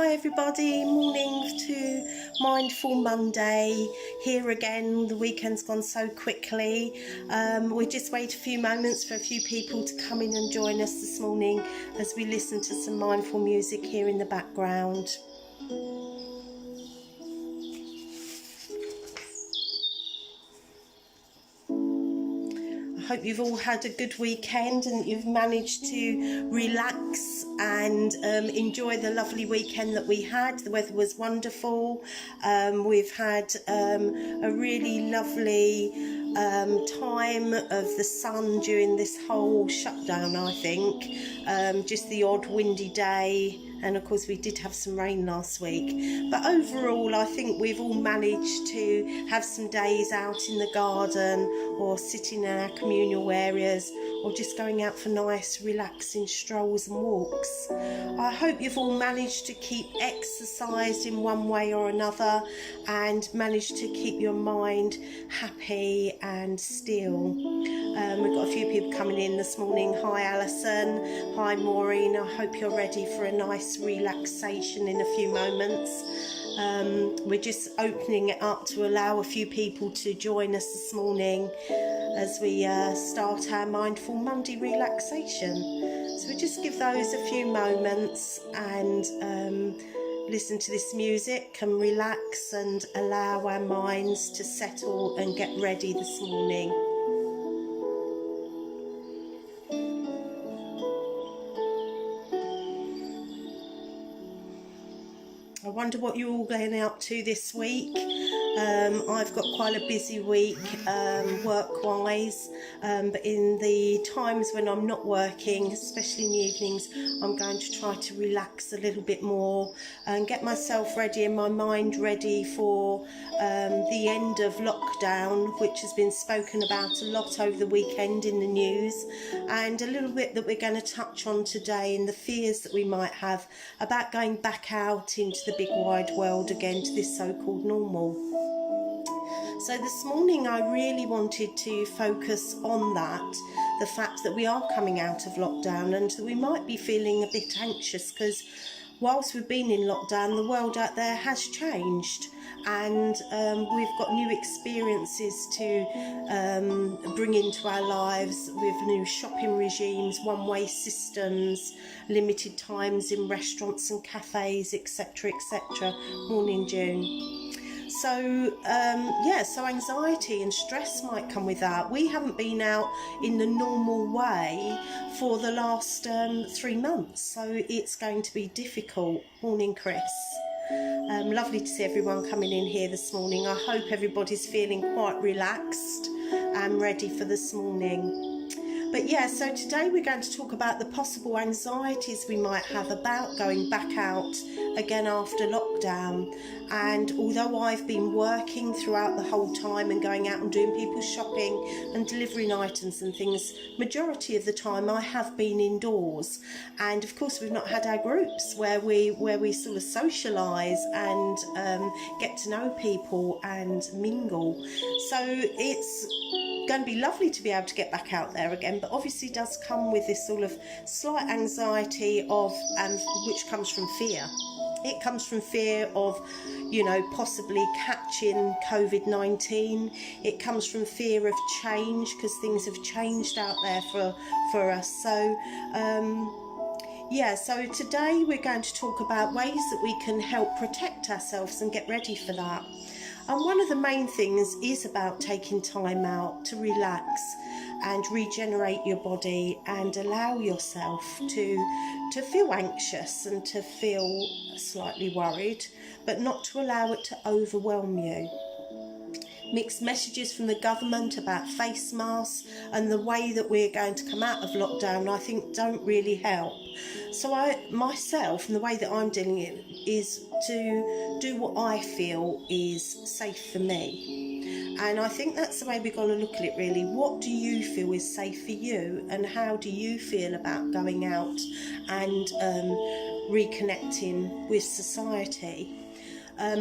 Hi everybody, morning to Mindful Monday. Here again, the weekend's gone so quickly. We just wait a few moments for a few people to come in and join us this morning as we listen to some mindful music here in the background. I hope you've all had a good weekend and you've managed to relax and enjoy the lovely weekend that we had. The weather was wonderful. We've had a really lovely time of the sun during this whole shutdown, I think. Just the odd windy day, and of course we did have some rain last week, but overall I think we've all managed to have some days out in the garden or sitting in our communal areas or just going out for nice relaxing strolls and walks. I hope you've all managed to keep exercised in one way or another and managed to keep your mind happy and still. We've got a few people coming in this morning. Hi Alison, hi Maureen. I hope you're ready for a nice relaxation in a few moments. We're just opening it up to allow a few people to join us this morning as we start our Mindful Monday relaxation. So we just give those a few moments and listen to this music and relax and allow our minds to settle and get ready this morning. I wonder what you're all going up to this week. I've got quite a busy week work-wise, but in the times when I'm not working, especially in the evenings, I'm going to try to relax a little bit more and get myself ready and my mind ready for the end of lockdown, which has been spoken about a lot over the weekend in the news, and a little bit that we're going to touch on today in the fears that we might have about going back out into the big wide world again, to this so-called normal. So this morning I really wanted to focus on that, the fact that we are coming out of lockdown and that we might be feeling a bit anxious because whilst we've been in lockdown, the world out there has changed, and we've got new experiences to bring into our lives with new shopping regimes, one-way systems, limited times in restaurants and cafes, etc, etc. Morning, June. So so anxiety and stress might come with that. We haven't been out in the normal way for the last 3 months, so it's going to be difficult. Morning, Chris. Lovely to see everyone coming in here this morning. I hope everybody's feeling quite relaxed and ready for this morning. But yeah, so today we're going to talk about the possible anxieties we might have about going back out again after lockdown. And although I've been working throughout the whole time and going out and doing people's shopping and delivering items and things, majority of the time I have been indoors. And of course we've not had our groups where we sort of socialise and get to know people and mingle. So it's going to be lovely to be able to get back out there again, but obviously does come with this sort of slight anxiety of which comes from fear. It comes from fear of, you know, possibly catching COVID-19. It comes from fear of change because things have changed out there for us. So so today we're going to talk about ways that we can help protect ourselves and get ready for that. And one of the main things is about taking time out to relax and regenerate your body and allow yourself to feel anxious and to feel slightly worried, but not to allow it to overwhelm you. Mixed messages from the government about face masks and the way that we're going to come out of lockdown, I think, don't really help. So myself, and the way that I'm doing it is to do what I feel is safe for me. And I think that's the way we've got to look at it, really. What do you feel is safe for you, and how do you feel about going out and reconnecting with society?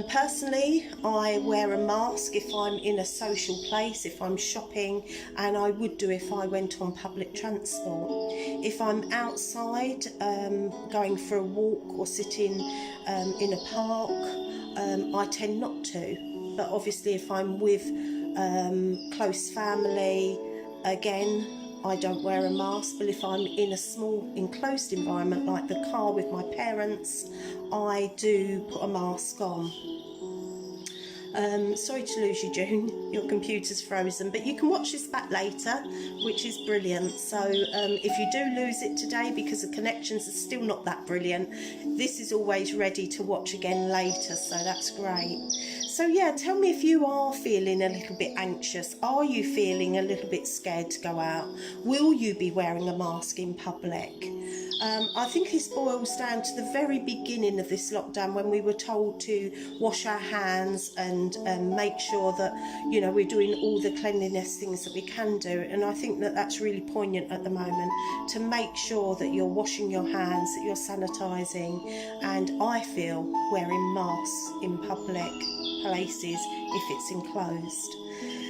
Personally, I wear a mask if I'm in a social place, if I'm shopping, and I would do if I went on public transport. If I'm outside, going for a walk or sitting in a park, I tend not to. But obviously if I'm with close family, again, I don't wear a mask. But if I'm in a small enclosed environment like the car with my parents, I do put a mask on. Sorry to lose you, June, your computer's frozen, but you can watch this back later, which is brilliant. So if you do lose it today because the connections are still not that brilliant, this is always ready to watch again later, so that's great. So yeah, tell me if you are feeling a little bit anxious. Are you feeling a little bit scared to go out? Will you be wearing a mask in public? I think this boils down to the very beginning of this lockdown, when we were told to wash our hands and make sure that, you know, we're doing all the cleanliness things that we can do. And I think that that's really poignant at the moment, to make sure that you're washing your hands, that you're sanitising, and I feel wearing masks in public places if it's enclosed.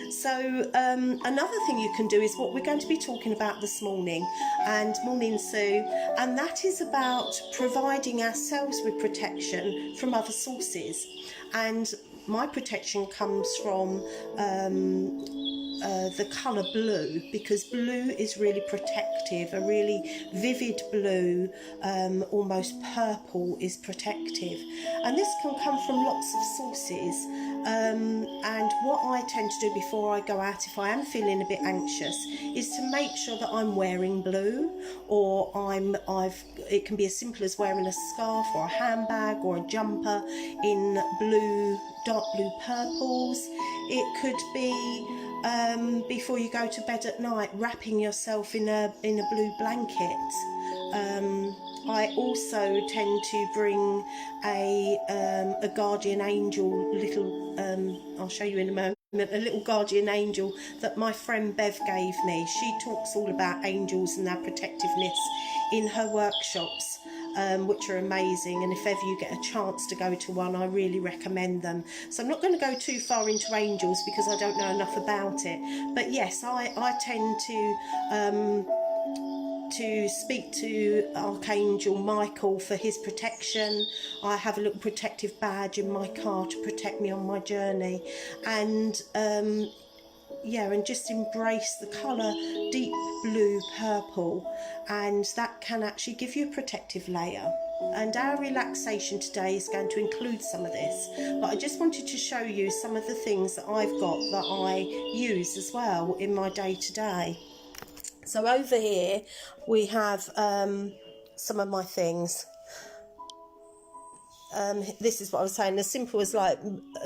So another thing you can do is what we're going to be talking about this morning, and morning Sue, and that is about providing ourselves with protection from other sources. And my protection comes from the colour blue, because blue is really protective. A really vivid blue, almost purple, is protective, and this can come from lots of sources. And what I tend to do before I go out, if I am feeling a bit anxious, is to make sure that I'm wearing blue, or it can be as simple as wearing a scarf or a handbag or a jumper in blue, dark blue purples. It could be before you go to bed at night, wrapping yourself in a blue blanket. I also tend to bring a guardian angel, I'll show you in a moment, a little guardian angel that my friend Bev gave me. She talks all about angels and their protectiveness in her workshops, which are amazing, and if ever you get a chance to go to one, I really recommend them. So I'm not going to go too far into angels because I don't know enough about it, but yes, I tend to speak to Archangel Michael for his protection. I have a little protective badge in my car to protect me on my journey, and yeah, and just embrace the colour deep blue purple, and that can actually give you a protective layer. And our relaxation today is going to include some of this, but I just wanted to show you some of the things that I've got that I use as well in my day-to-day. So over here we have some of my things. This is what I was saying, as simple as like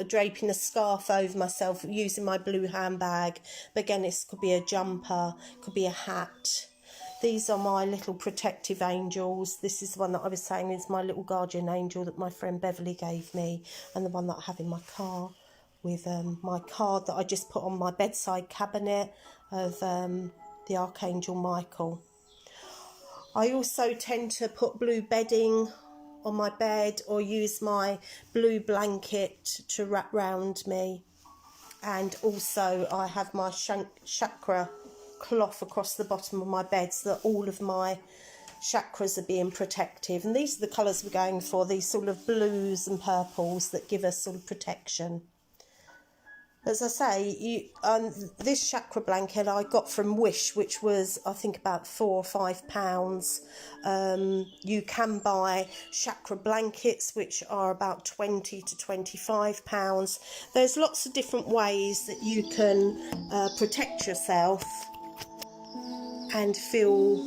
draping a scarf over myself using my blue handbag. But again, this could be a jumper, could be a hat. These are my little protective angels. This is the one that I was saying is my little guardian angel that my friend Beverly gave me, and the one that I have in my car with my card that I just put on my bedside cabinet of the Archangel Michael. I also tend to put blue bedding on my bed, or use my blue blanket to wrap round me. And also I have my chakra cloth across the bottom of my bed so that all of my chakras are being protective. And these are the colours we're going for, these sort of blues and purples that give us sort of protection. As I say, this chakra blanket I got from Wish, which was I think about £4 or £5. You can buy chakra blankets which are about £20 to £25. There's lots of different ways that you can protect yourself and feel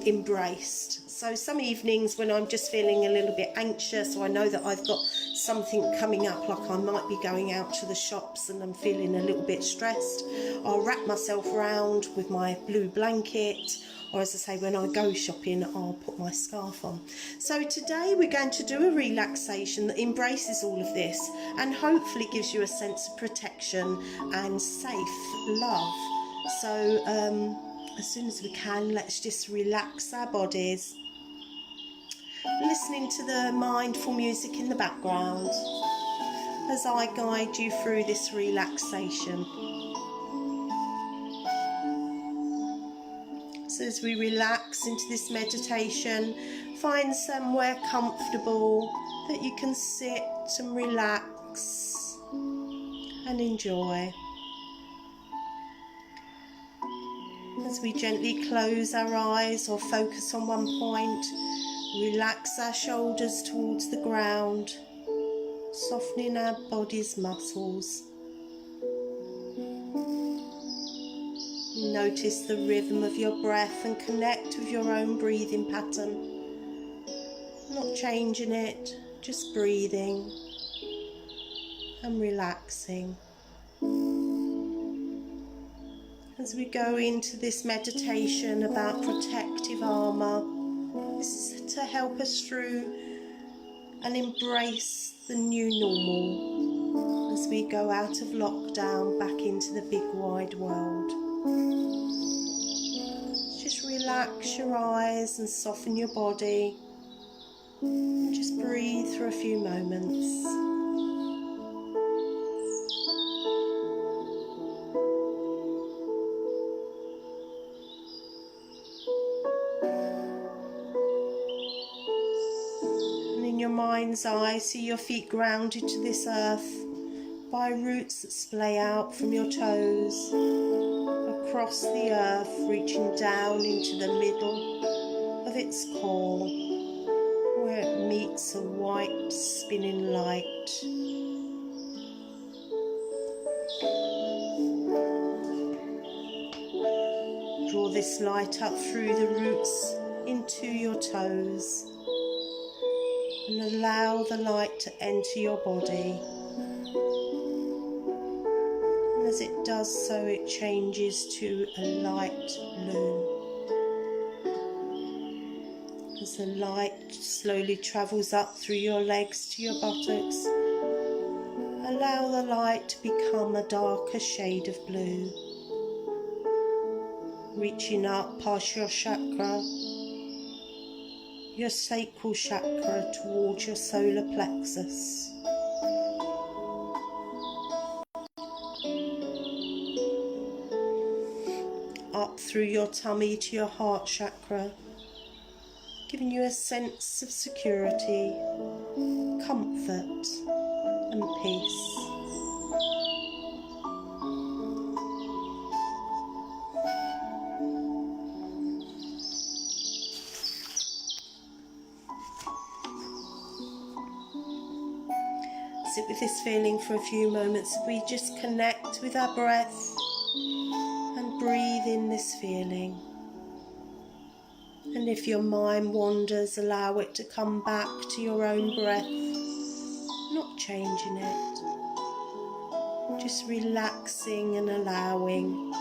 embraced. So some evenings when I'm just feeling a little bit anxious, or I know that I've got something coming up, like I might be going out to the shops and I'm feeling a little bit stressed, I'll wrap myself around with my blue blanket, or as I say, when I go shopping, I'll put my scarf on. So today we're going to do a relaxation that embraces all of this and hopefully gives you a sense of protection and safe love. So as soon as we can, let's just relax our bodies, listening to the mindful music in the background. as I guide you through this relaxation. So as we relax into this meditation, find somewhere comfortable that you can sit and relax and enjoy. As we gently close our eyes or focus on one point, relax our shoulders towards the ground, softening our body's muscles. Notice the rhythm of your breath and connect with your own breathing pattern. Not changing it, just breathing and relaxing. As we go into this meditation about protective armour, this is to help us through and embrace the new normal as we go out of lockdown back into the big wide world. Just relax your eyes and soften your body. Just breathe for a few moments. And in your mind's eye, see your feet grounded to this earth by roots that splay out from your toes across the earth, reaching down into the middle of its core, where it meets a white spinning light. Draw this light up through the roots into your toes and allow the light to enter your body. And as it does so, it changes to a light blue. As the light slowly travels up through your legs to your buttocks, allow the light to become a darker shade of blue, reaching up past your chakra, your sacral chakra, towards your solar plexus. Up through your tummy to your heart chakra, giving you a sense of security, comfort and peace. Sit with this feeling for a few moments. We just connect with our breath and breathe in this feeling. And if your mind wanders, allow it to come back to your own breath, not changing it, just relaxing and allowing.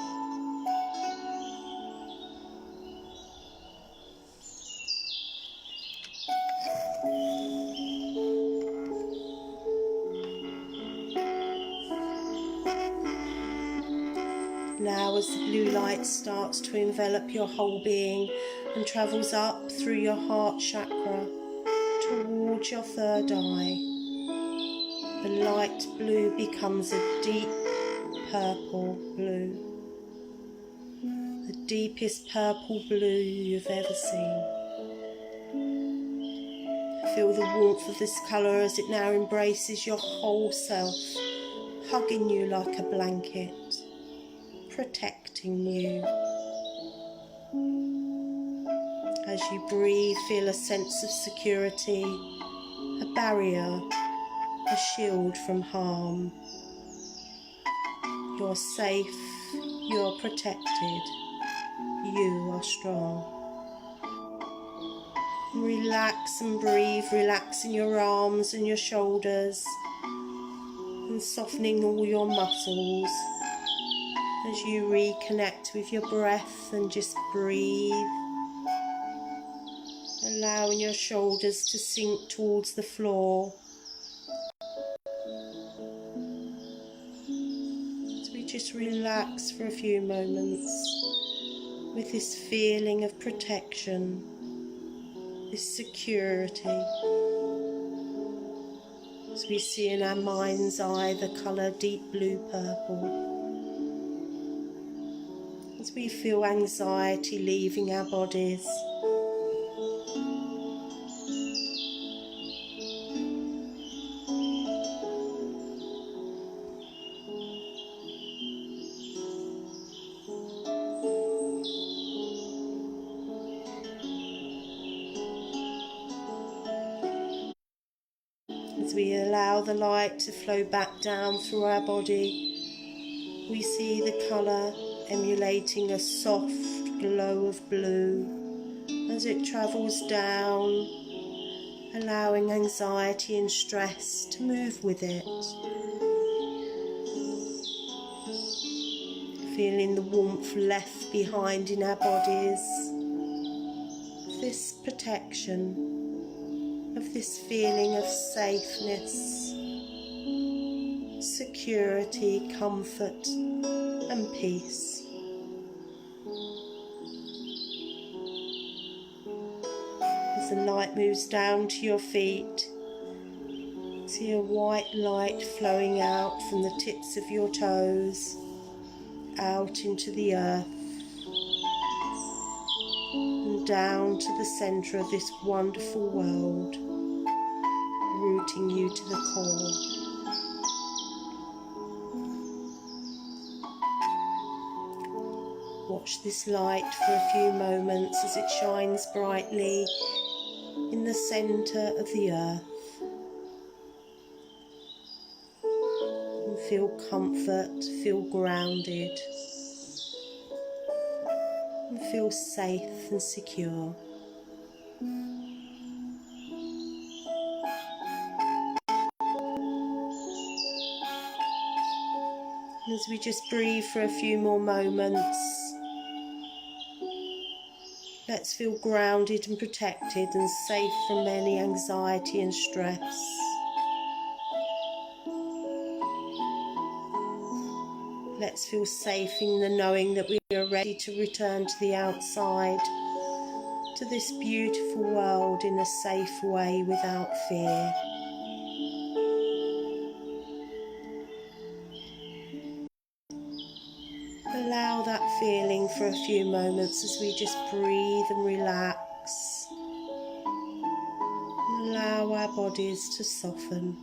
Now as the blue light starts to envelop your whole being and travels up through your heart chakra towards your third eye, the light blue becomes a deep purple blue, the deepest purple blue you've ever seen. Feel the warmth of this colour as it now embraces your whole self, hugging you like a blanket, protecting you. As you breathe, feel a sense of security, a barrier, a shield from harm. You're safe, you're protected, you are strong. Relax and breathe, relaxing your arms and your shoulders and softening all your muscles as you reconnect with your breath and just breathe, allowing your shoulders to sink towards the floor. As we just relax for a few moments with this feeling of protection, this security, As we see in our mind's eye the colour deep blue purple. As we feel anxiety leaving our bodies. As we allow the light to flow back down through our body, we see the colour emulating a soft glow of blue as it travels down, allowing anxiety and stress to move with it. Feeling the warmth left behind in our bodies, this protection, of this feeling of safeness, security, comfort and peace. As the light moves down to your feet, see a white light flowing out from the tips of your toes, out into the earth, and down to the centre of this wonderful world, rooting you to the core. Watch this light for a few moments as it shines brightly in the centre of the earth. And feel comfort, feel grounded, and feel safe and secure. And as we just breathe for a few more moments, let's feel grounded and protected and safe from any anxiety and stress. Let's feel safe in the knowing that we are ready to return to the outside, to this beautiful world in a safe way without fear. Allow that feeling for a few moments as we just breathe and relax. And allow our bodies to soften.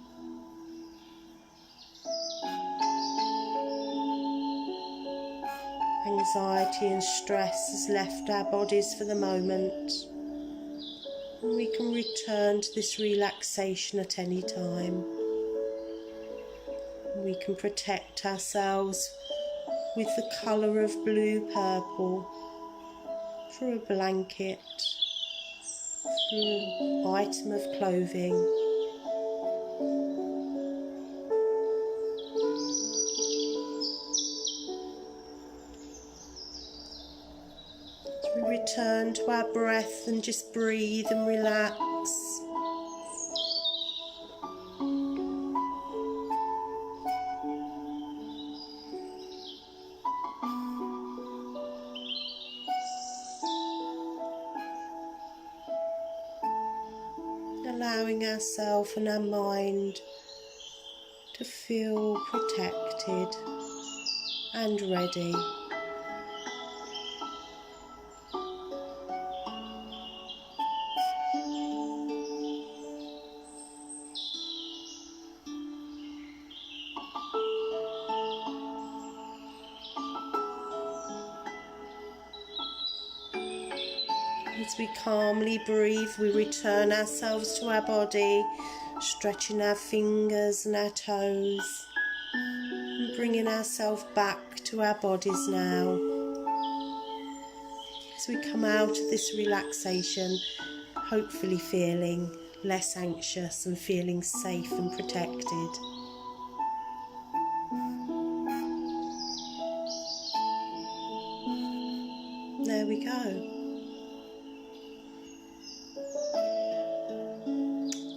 Anxiety and stress has left our bodies for the moment, and we can return to this relaxation at any time. We can protect ourselves with the colour of blue-purple through a blanket, through an item of clothing. As we return to our breath and just breathe and relax. Allowing ourselves and our mind to feel protected and ready. As we calmly breathe, we return ourselves to our body, stretching our fingers and our toes, and bringing ourselves back to our bodies now. As we come out of this relaxation, hopefully feeling less anxious and feeling safe and protected. There we go.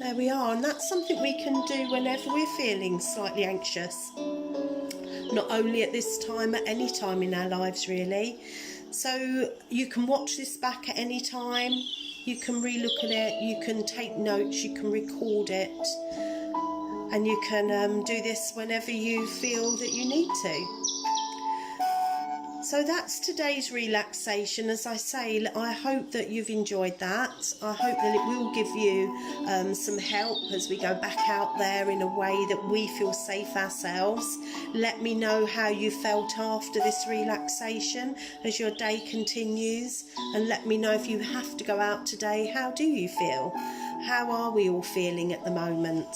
There we are, and that's something we can do whenever we're feeling slightly anxious. Not only at this time, at any time in our lives really. So you can watch this back at any time, you can re-look at it, you can take notes, you can record it. and you can do this whenever you feel that you need to. So that's today's relaxation. As I say, I hope that you've enjoyed that. I hope that it will give you some help as we go back out there in a way that we feel safe ourselves. Let me know how you felt after this relaxation as your day continues, and let me know if you have to go out today, how do you feel? How are we all feeling at the moment?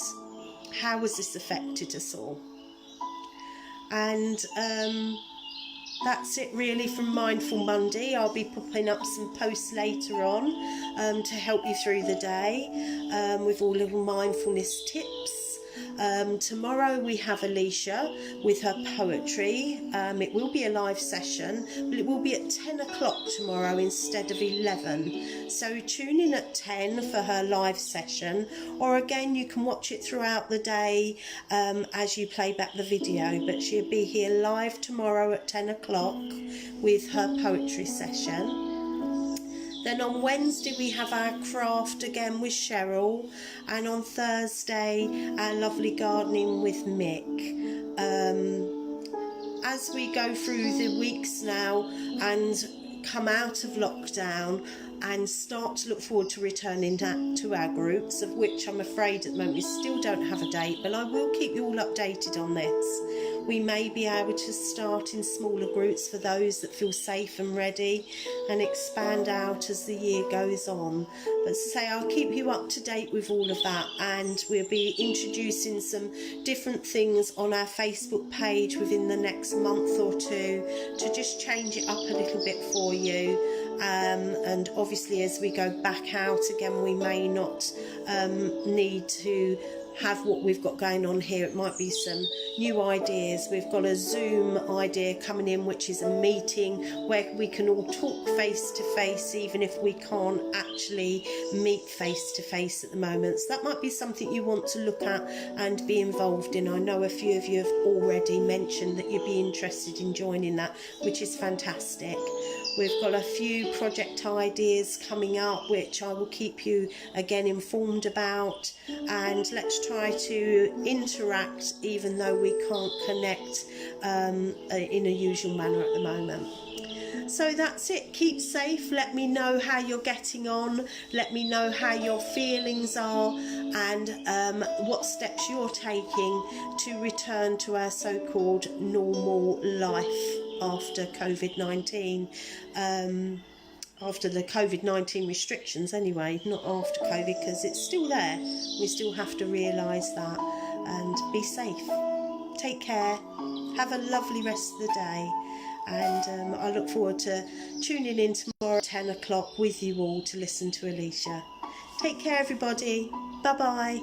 How has this affected us all? And that's it really from Mindful Monday. I'll be popping up some posts later on to help you through the day with all little mindfulness tips. Tomorrow we have Alicia with her poetry. It will be a live session, but it will be at 10 o'clock tomorrow instead of 11. So tune in at 10 for her live session, or again you can watch it throughout the day as you play back the video. But she'll be here live tomorrow at 10 o'clock with her poetry session. Then on Wednesday we have our craft again with Cheryl, and on Thursday our lovely gardening with Mick. As we go through the weeks now and come out of lockdown and start to look forward to returning to our groups, of which I'm afraid at the moment we still don't have a date, but I will keep you all updated on this. We may be able to start in smaller groups for those that feel safe and ready, and expand out as the year goes on. But as I say, I'll keep you up to date with all of that, and we'll be introducing some different things on our Facebook page within the next month or two to just change it up a little bit for you. And obviously as we go back out again, we may not need to have what we've got going on here. It might be some new ideas. We've got a Zoom idea coming in, which is a meeting where we can all talk face to face, even if we can't actually meet face to face at the moment. So that might be something you want to look at and be involved in. I know a few of you have already mentioned that you'd be interested in joining that, which is fantastic. We've got a few project ideas coming up, which I will keep you again informed about, and let's try to interact even though we can't connect in a usual manner at the moment. So that's it. Keep safe. Let me know how you're getting on. Let me know how your feelings are, and what steps you're taking to return to our so-called normal life after COVID-19. After the COVID-19 restrictions anyway, not after COVID, because it's still there. We still have to realise that, and be safe. Take care. Have a lovely rest of the day. And I look forward to tuning in tomorrow at 10 o'clock with you all to listen to Alicia. Take care, everybody. Bye-bye.